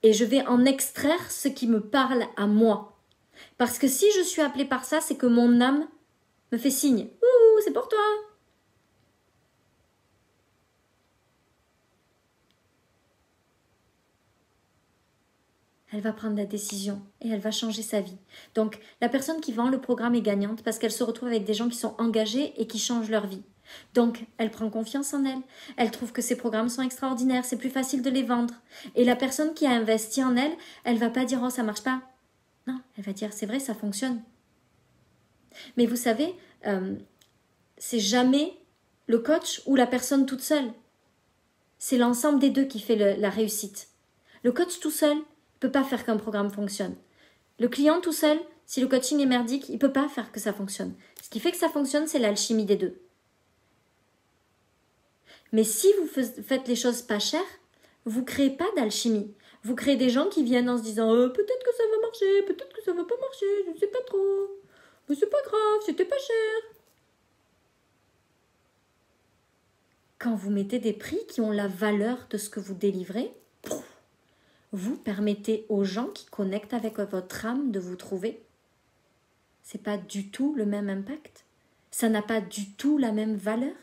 Et je vais en extraire ce qui me parle à moi. Parce que si je suis appelée par ça, c'est que mon âme me fait signe. Ouh, c'est pour toi. Elle va prendre la décision et elle va changer sa vie. Donc, la personne qui vend le programme est gagnante parce qu'elle se retrouve avec des gens qui sont engagés et qui changent leur vie. Donc, elle prend confiance en elle. Elle trouve que ces programmes sont extraordinaires. C'est plus facile de les vendre. Et la personne qui a investi en elle, elle va pas dire « Oh, ça marche pas ». Non, elle va dire « C'est vrai, ça fonctionne ». Mais vous savez, c'est jamais le coach ou la personne toute seule. C'est l'ensemble des deux qui fait la réussite. Le coach tout seul ne peut pas faire qu'un programme fonctionne. Le client tout seul, si le coaching est merdique, il ne peut pas faire que ça fonctionne. Ce qui fait que ça fonctionne, c'est l'alchimie des deux. Mais si vous faites les choses pas chères, vous ne créez pas d'alchimie. Vous créez des gens qui viennent en se disant peut-être que ça va marcher, peut-être que ça va pas marcher, je ne sais pas trop. Mais c'est pas grave, c'était pas cher. Quand vous mettez des prix qui ont la valeur de ce que vous délivrez, vous permettez aux gens qui connectent avec votre âme de vous trouver. C'est pas du tout le même impact. Ça n'a pas du tout la même valeur.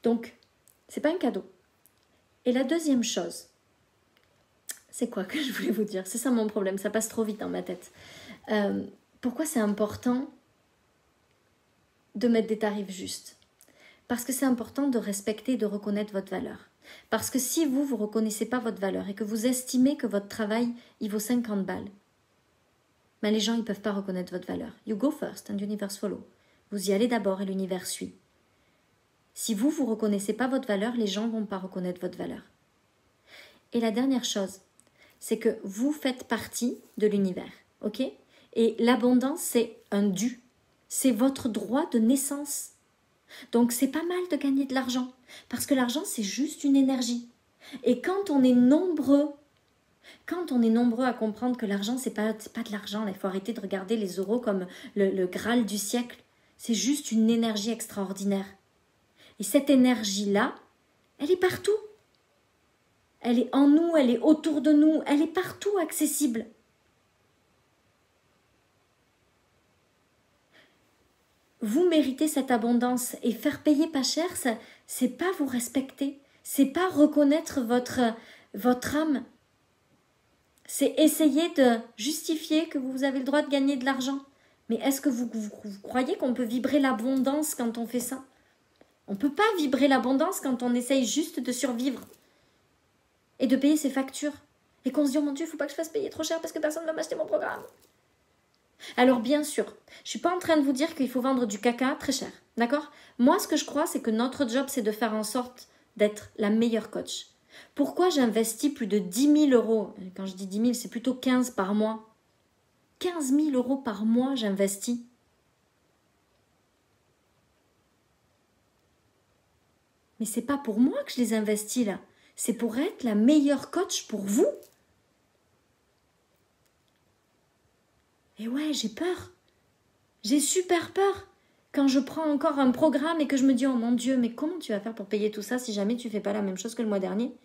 Donc, c'est pas un cadeau. Et la deuxième chose, c'est quoi que je voulais vous dire? C'est ça mon problème, ça passe trop vite dans ma tête. Pourquoi c'est important de mettre des tarifs justes? Parce que c'est important de respecter et de reconnaître votre valeur. Parce que si vous ne reconnaissez pas votre valeur et que vous estimez que votre travail, il vaut 50 balles, ben les gens ils ne peuvent pas reconnaître votre valeur. You go first and universe follow. Vous y allez d'abord et l'univers suit. Si vous ne reconnaissez pas votre valeur, les gens ne vont pas reconnaître votre valeur. Et la dernière chose, c'est que vous faites partie de l'univers. ok? Et l'abondance, c'est un dû. C'est votre droit de naissance. Donc, c'est pas mal de gagner de l'argent. Parce que l'argent, c'est juste une énergie. Et quand on est nombreux à comprendre que l'argent, c'est pas de l'argent, il faut arrêter de regarder les euros comme le Graal du siècle. C'est juste une énergie extraordinaire. Et cette énergie-là, elle est partout. Elle est en nous, elle est autour de nous, elle est partout accessible. Vous méritez cette abondance et faire payer pas cher, c'est pas vous respecter, c'est pas reconnaître votre âme. C'est essayer de justifier que vous avez le droit de gagner de l'argent. Mais est-ce que vous croyez qu'on peut vibrer l'abondance quand on fait ça? On ne peut pas vibrer l'abondance quand on essaye juste de survivre et de payer ses factures. Et qu'on se dit, oh mon Dieu, il ne faut pas que je fasse payer trop cher parce que personne ne va m'acheter mon programme. Alors bien sûr, je ne suis pas en train de vous dire qu'il faut vendre du caca très cher. D'accord? Moi, ce que je crois, c'est que notre job, c'est de faire en sorte d'être la meilleure coach. Pourquoi j'investis plus de 10 000 euros? Quand je dis 10 000, c'est plutôt 15 par mois. 15 000 euros par mois, j'investis. Mais c'est pas pour moi que je les investis là. C'est pour être la meilleure coach pour vous. Et ouais, j'ai peur. J'ai super peur. Quand je prends encore un programme et que je me dis, oh mon Dieu, mais comment tu vas faire pour payer tout ça si jamais tu fais pas la même chose que le mois dernier?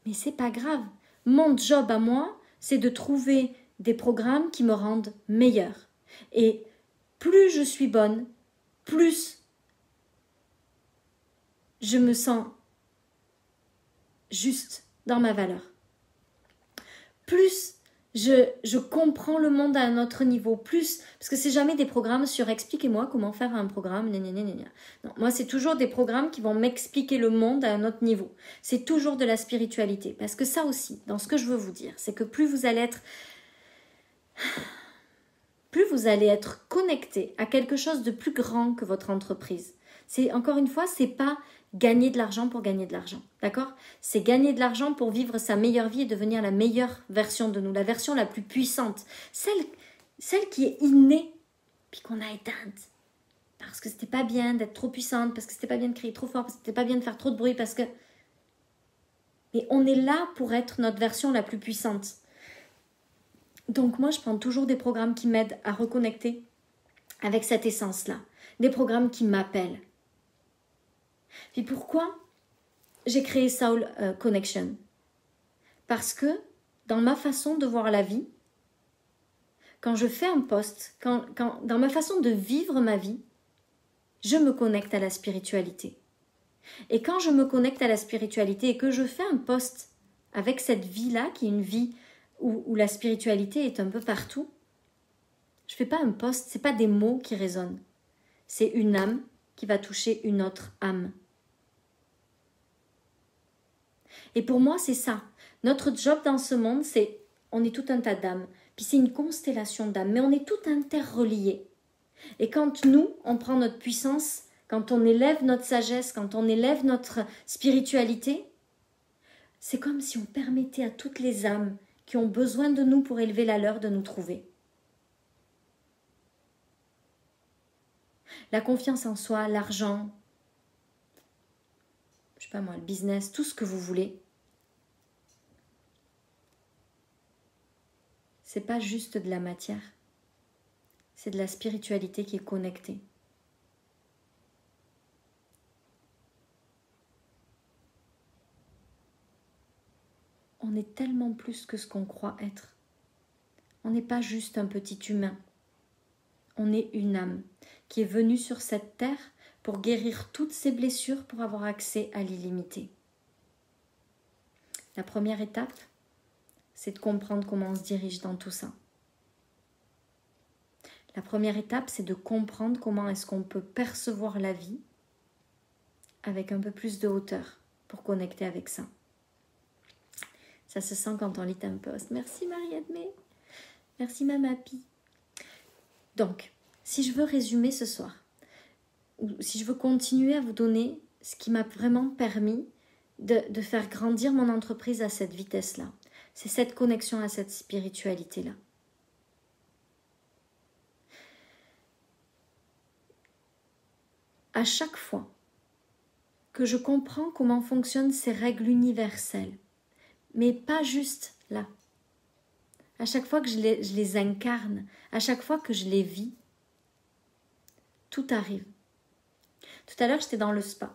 Mais c'est pas grave. Mon job à moi, c'est de trouver des programmes qui me rendent meilleure. Et plus je suis bonne, plus je me sens juste dans ma valeur. Plus je comprends le monde à un autre niveau, plus, parce que c'est jamais des programmes sur expliquez-moi comment faire un programme, non, moi c'est toujours des programmes qui vont m'expliquer le monde à un autre niveau. C'est toujours de la spiritualité, parce que ça aussi, dans ce que je veux vous dire, c'est que plus vous allez être connecté à quelque chose de plus grand que votre entreprise. C'est, encore une fois, c'est pas gagner de l'argent pour gagner de l'argent, d'accord? C'est gagner de l'argent pour vivre sa meilleure vie et devenir la meilleure version de nous, la version la plus puissante, celle qui est innée, puis qu'on a éteinte. Parce que c'était pas bien d'être trop puissante, parce que c'était pas bien de crier trop fort, parce que c'était pas bien de faire trop de bruit, parce que... Mais on est là pour être notre version la plus puissante. Donc moi, je prends toujours des programmes qui m'aident à reconnecter avec cette essence-là. Des programmes qui m'appellent. Puis pourquoi j'ai créé Soul Connection? Parce que dans ma façon de voir la vie, quand je fais un post, dans ma façon de vivre ma vie, je me connecte à la spiritualité. Et quand je me connecte à la spiritualité et que je fais un post avec cette vie-là, qui est une vie où la spiritualité est un peu partout, je ne fais pas un post, ce n'est pas des mots qui résonnent. C'est une âme qui va toucher une autre âme. Et pour moi, c'est ça. Notre job dans ce monde, c'est, on est tout un tas d'âmes. Puis c'est une constellation d'âmes, mais on est tout interreliés. Et quand nous, on prend notre puissance, quand on élève notre sagesse, quand on élève notre spiritualité, c'est comme si on permettait à toutes les âmes qui ont besoin de nous pour élever la leur de nous trouver. La confiance en soi, l'argent, je sais pas moi, le business, tout ce que vous voulez. C'est pas juste de la matière. C'est de la spiritualité qui est connectée. On est tellement plus que ce qu'on croit être. On n'est pas juste un petit humain. On est une âme qui est venue sur cette terre pour guérir toutes ses blessures, pour avoir accès à l'illimité. La première étape, c'est de comprendre comment on se dirige dans tout ça. La première étape, c'est de comprendre comment est-ce qu'on peut percevoir la vie avec un peu plus de hauteur pour connecter avec ça. Ça se sent quand on lit un post. Merci Marie-Edmé. Merci Mamapi. Donc, si je veux résumer ce soir, ou si je veux continuer à vous donner ce qui m'a vraiment permis de faire grandir mon entreprise à cette vitesse-là, C'est cette connexion à cette spiritualité-là. À chaque fois que je comprends comment fonctionnent ces règles universelles, mais pas juste là, à chaque fois que je les incarne, à chaque fois que je les vis, tout arrive. Tout à l'heure, j'étais dans le spa.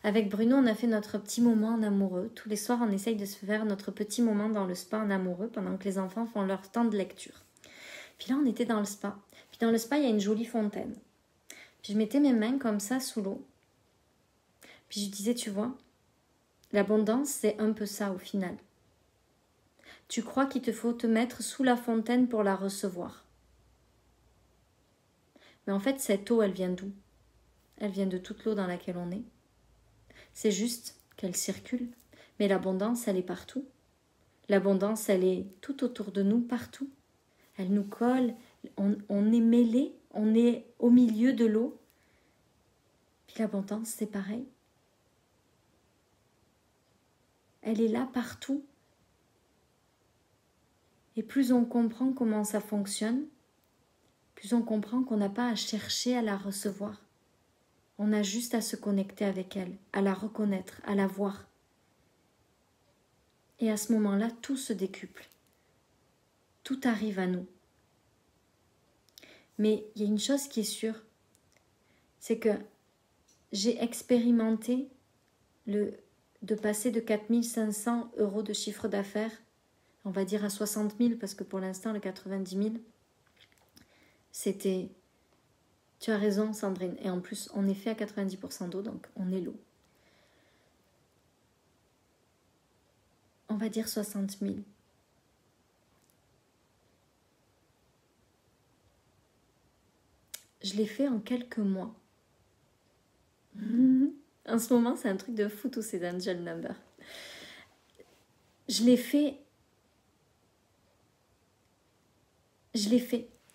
Avec Bruno, on a fait notre petit moment en amoureux. Tous les soirs, on essaye de se faire notre petit moment dans le spa en amoureux pendant que les enfants font leur temps de lecture. Puis là, on était dans le spa. Puis dans le spa, il y a une jolie fontaine. Puis je mettais mes mains comme ça sous l'eau. Puis je disais, tu vois, l'abondance, c'est un peu ça au final. Tu crois qu'il te faut te mettre sous la fontaine pour la recevoir. Mais en fait, cette eau, elle vient d'où? Elle vient de toute l'eau dans laquelle on est. C'est juste qu'elle circule. Mais l'abondance, elle est partout. L'abondance, elle est tout autour de nous, partout. Elle nous colle, on est mêlés, on est au milieu de l'eau. Puis l'abondance, c'est pareil. Elle est là partout. Et plus on comprend comment ça fonctionne, plus on comprend qu'on n'a pas à chercher à la recevoir. On a juste à se connecter avec elle, à la reconnaître, à la voir. Et à ce moment-là, tout se décuple. Tout arrive à nous. Mais il y a une chose qui est sûre, c'est que j'ai expérimenté de passer de 4 500 € de chiffre d'affaires, on va dire à 60 000, parce que pour l'instant, le 90 000, c'était... Tu as raison, Sandrine. Et en plus, on est fait à 90% d'eau, donc on est l'eau. On va dire 60 000. Je l'ai fait en quelques mois. En ce moment, c'est un truc de fou, tous ces angel numbers. Je l'ai fait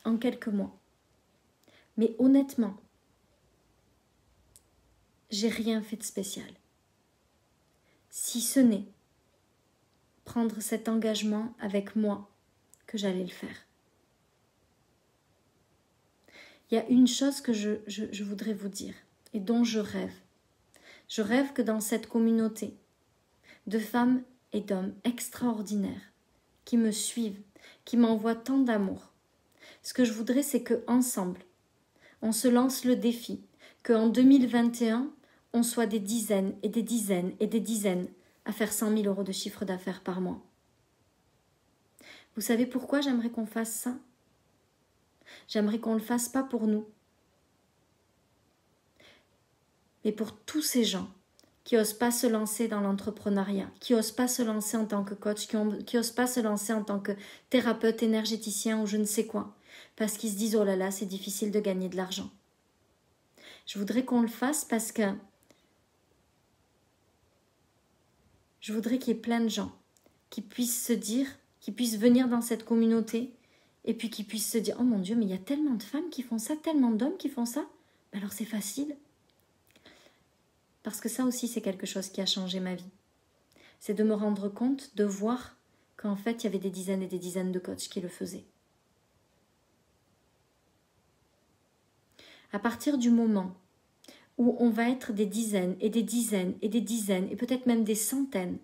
en quelques mois. Mais honnêtement, j'ai rien fait de spécial. Si ce n'est prendre cet engagement avec moi que j'allais le faire. Il y a une chose que je voudrais vous dire et dont je rêve. Je rêve que dans cette communauté de femmes et d'hommes extraordinaires qui me suivent, qui m'envoient tant d'amour, ce que je voudrais, c'est qu'ensemble, on se lance le défi, qu'en 2021, on soit des dizaines et des dizaines et des dizaines à faire 100 000 € de chiffre d'affaires par mois. Vous savez pourquoi j'aimerais qu'on fasse ça? J'aimerais qu'on ne le fasse pas pour nous, mais pour tous ces gens qui n'osent pas se lancer dans l'entrepreneuriat, qui n'osent pas se lancer en tant que coach, qui n'osent pas se lancer en tant que thérapeute, énergéticien ou je ne sais quoi, parce qu'ils se disent « oh là là, c'est difficile de gagner de l'argent ». Je voudrais qu'on le fasse parce que je voudrais qu'il y ait plein de gens qui puissent se dire, qui puissent venir dans cette communauté et puis qui puissent se dire « oh mon Dieu, mais il y a tellement de femmes qui font ça, tellement d'hommes qui font ça, alors c'est facile ». Parce que ça aussi, c'est quelque chose qui a changé ma vie. C'est de me rendre compte, de voir qu'en fait, il y avait des dizaines et des dizaines de coachs qui le faisaient. À partir du moment où on va être des dizaines et des dizaines et des dizaines et peut-être même des centaines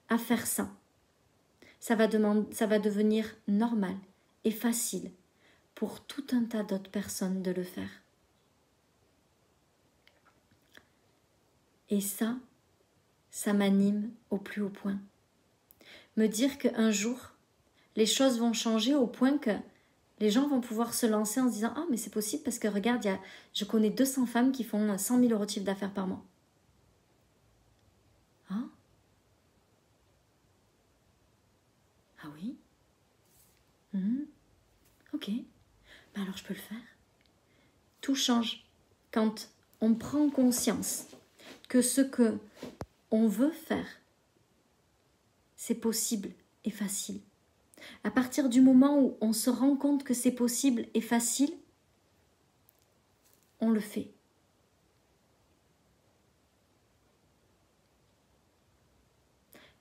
à faire ça, ça va devenir normal et facile pour tout un tas d'autres personnes de le faire. Et ça m'anime au plus haut point. Me dire qu'un jour, les choses vont changer au point que les gens vont pouvoir se lancer en se disant « ah, mais c'est possible parce que regarde, je connais 200 femmes qui font 100 000 € de chiffre d'affaires par mois. » Hein? Ah oui? Ok. Ben alors je peux le faire. Tout change quand on prend conscience que ce que on veut faire, c'est possible et facile. À partir du moment où on se rend compte que c'est possible et facile, on le fait.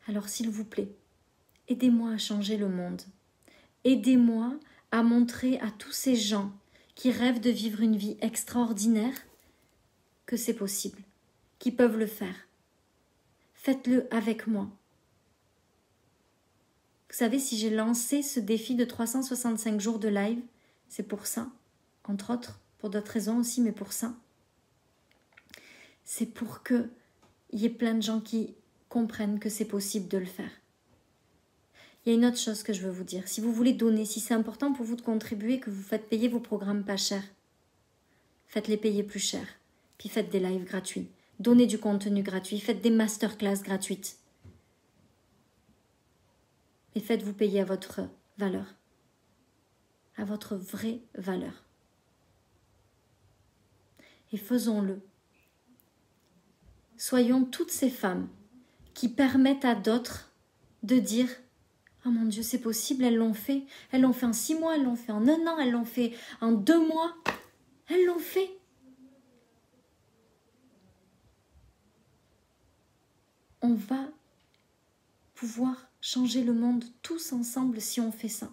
Alors s'il vous plaît, Aidez-moi à changer le monde. Aidez-moi à montrer à tous ces gens qui rêvent de vivre une vie extraordinaire que c'est possible, qu'ils peuvent le faire. Faites-le avec moi. Vous savez, si j'ai lancé ce défi de 365 jours de live, c'est pour ça, entre autres, pour d'autres raisons aussi, mais pour ça. C'est pour qu'il y ait plein de gens qui comprennent que c'est possible de le faire. Il y a une autre chose que je veux vous dire. Si vous voulez donner, si c'est important pour vous de contribuer, que vous faites payer vos programmes pas chers, faites-les payer plus cher. Puis faites des lives gratuits. Donnez du contenu gratuit. Faites des masterclass gratuites. Et faites-vous payer à votre valeur. À votre vraie valeur. Et faisons-le. Soyons toutes ces femmes qui permettent à d'autres de dire « Oh mon Dieu, c'est possible, elles l'ont fait. Elles l'ont fait en 6 mois, elles l'ont fait en 1 an, elles l'ont fait en 2 mois. Elles l'ont fait. » On va pouvoir changer le monde tous ensemble si on fait ça.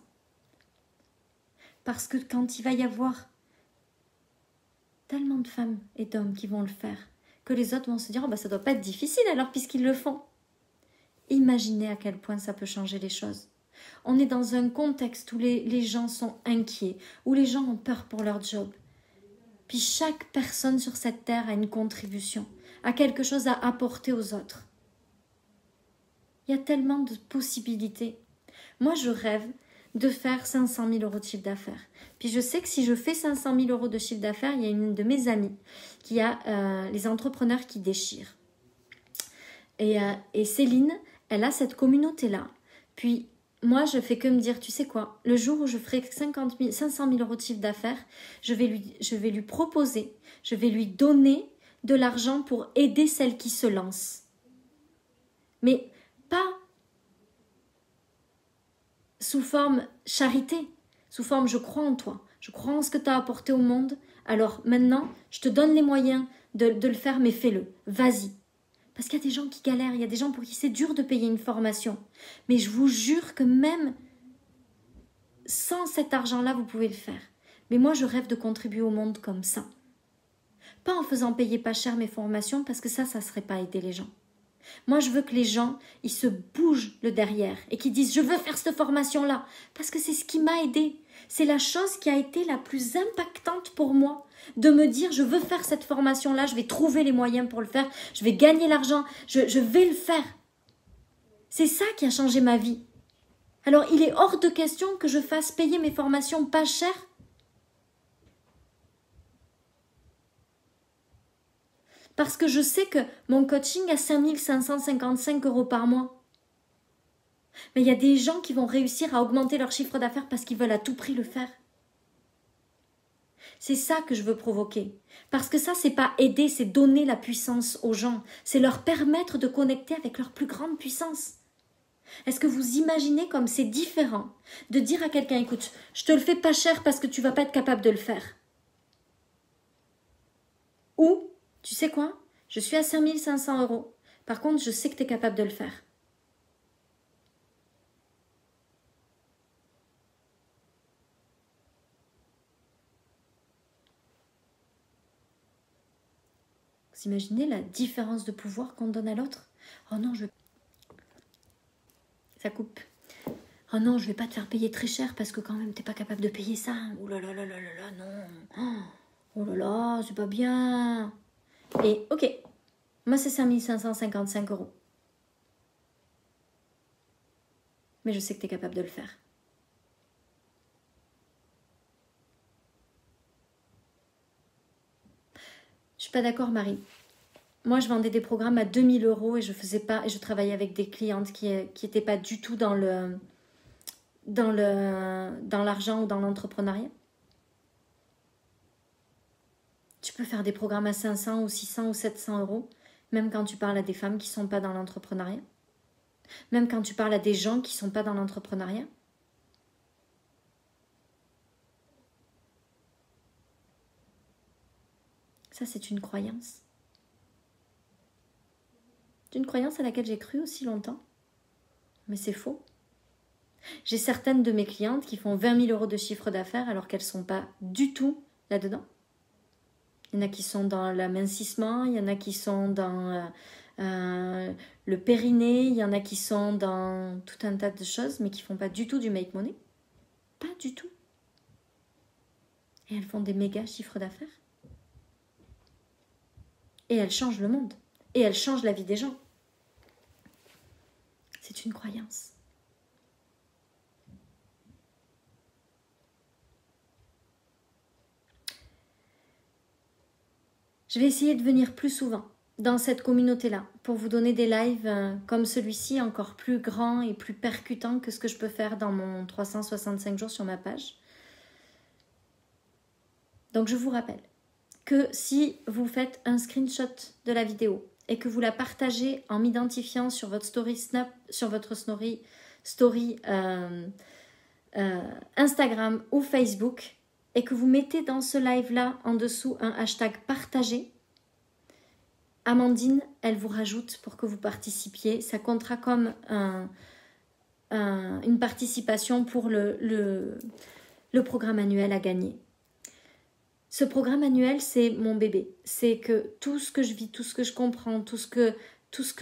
Parce que quand il va y avoir tellement de femmes et d'hommes qui vont le faire, que les autres vont se dire « Oh, ça doit pas être difficile alors puisqu'ils le font. » Imaginez à quel point ça peut changer les choses. On est dans un contexte où les gens sont inquiets, où les gens ont peur pour leur job. Puis chaque personne sur cette terre a une contribution, a quelque chose à apporter aux autres. Il y a tellement de possibilités. Moi, je rêve de faire 500 000 euros de chiffre d'affaires. Puis je sais que si je fais 500 000 euros de chiffre d'affaires, il y a une de mes amies qui a les entrepreneurs qui déchirent. Et Céline, elle a cette communauté-là. Puis moi, je fais que me dire, tu sais quoi, le jour où je ferai 500 000 euros de chiffre d'affaires, je vais lui proposer, je vais lui donner de l'argent pour aider celles qui se lancent. Mais pas sous forme charité, sous forme je crois en toi, je crois en ce que tu as apporté au monde, alors maintenant, je te donne les moyens de le faire, mais fais-le, vas-y. Parce qu'il y a des gens qui galèrent, il y a des gens pour qui c'est dur de payer une formation. Mais je vous jure que même sans cet argent-là, vous pouvez le faire. Mais moi, je rêve de contribuer au monde comme ça. Pas en faisant payer pas cher mes formations, parce que ça ne serait pas aider les gens. Moi, je veux que les gens, ils se bougent le derrière et qu'ils disent « Je veux faire cette formation-là » parce que c'est ce qui m'a aidé. C'est la chose qui a été la plus impactante pour moi. De me dire « Je veux faire cette formation-là, je vais trouver les moyens pour le faire, je vais gagner l'argent, je vais le faire. » C'est ça qui a changé ma vie. Alors, il est hors de question que je fasse payer mes formations pas cher. Parce que je sais que mon coaching a 5 555 € par mois. Mais il y a des gens qui vont réussir à augmenter leur chiffre d'affaires parce qu'ils veulent à tout prix le faire. C'est ça que je veux provoquer. Parce que ça, c'est pas aider, c'est donner la puissance aux gens. C'est leur permettre de connecter avec leur plus grande puissance. Est-ce que vous imaginez comme c'est différent de dire à quelqu'un, écoute, je te le fais pas cher parce que tu vas pas être capable de le faire. Ou, tu sais quoi, je suis à 5 500 €. Par contre, je sais que tu es capable de le faire. Vous imaginez la différence de pouvoir qu'on donne à l'autre? Oh non, ça coupe. Oh non, je vais pas te faire payer très cher parce que quand même, t'es pas capable de payer ça. Oh là là là là là là, non. Oh là là, c'est pas bien. Et ok, moi c'est 5 555 €. Mais je sais que t'es capable de le faire. Je suis pas d'accord, Marie. Moi, je vendais des programmes à 2 000 € et je faisais pas, et je travaillais avec des clientes qui étaient pas du tout dans l'argent ou dans l'entrepreneuriat. Tu peux faire des programmes à 500 ou 600 ou 700 €, même quand tu parles à des femmes qui sont pas dans l'entrepreneuriat. Même quand tu parles à des gens qui sont pas dans l'entrepreneuriat. Ça, c'est une croyance. C'est une croyance à laquelle j'ai cru aussi longtemps. Mais c'est faux. J'ai certaines de mes clientes qui font 20 000 euros de chiffre d'affaires alors qu'elles ne sont pas du tout là-dedans. Il y en a qui sont dans l'amincissement, il y en a qui sont dans le périnée, il y en a qui sont dans tout un tas de choses, mais qui ne font pas du tout du make money. Pas du tout. Et elles font des méga chiffres d'affaires. Et elles changent le monde. Et elles changent la vie des gens. C'est une croyance. Je vais essayer de venir plus souvent dans cette communauté-là pour vous donner des lives comme celui-ci, encore plus grands et plus percutants que ce que je peux faire dans mon 365 jours sur ma page. Donc je vous rappelle que si vous faites un screenshot de la vidéo et que vous la partagez en m'identifiant sur votre story Snap, sur votre story Instagram ou Facebook, et que vous mettez dans ce live-là en dessous un hashtag partagé, Amandine, elle vous rajoute pour que vous participiez. Ça comptera comme une participation pour le programme annuel à gagner. Ce programme annuel, c'est mon bébé. C'est que tout ce que je vis, tout ce que je comprends, tout ce que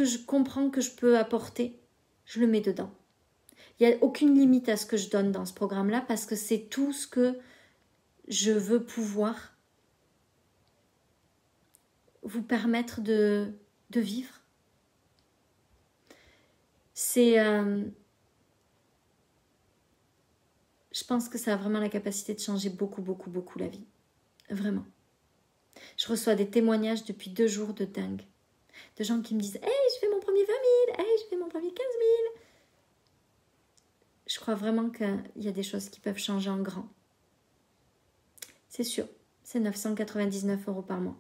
je comprends que je peux apporter, je le mets dedans. Il n'y a aucune limite à ce que je donne dans ce programme-là parce que c'est tout ce que je veux pouvoir vous permettre de vivre. Je pense que ça a vraiment la capacité de changer beaucoup, beaucoup, beaucoup la vie. Vraiment. Je reçois des témoignages depuis 2 jours de dingue. De gens qui me disent « Hey, je fais mon premier 20 000 hey, je fais mon premier 15 000 » Je crois vraiment qu'il y a des choses qui peuvent changer en grand. C'est sûr, c'est 999 € par mois.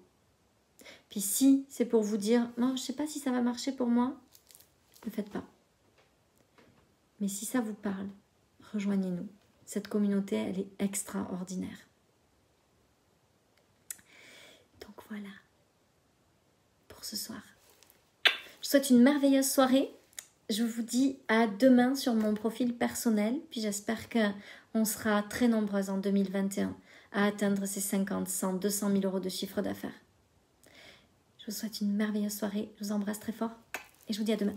Puis si c'est pour vous dire « Non, je ne sais pas si ça va marcher pour moi », ne faites pas. Mais si ça vous parle, rejoignez-nous. Cette communauté, elle est extraordinaire. Donc voilà, pour ce soir. Je vous souhaite une merveilleuse soirée. Je vous dis à demain sur mon profil personnel. Puis j'espère qu'on sera très nombreuses en 2021 à atteindre ces 50, 100, 200 000 € de chiffre d'affaires. Je vous souhaite une merveilleuse soirée. Je vous embrasse très fort et je vous dis à demain.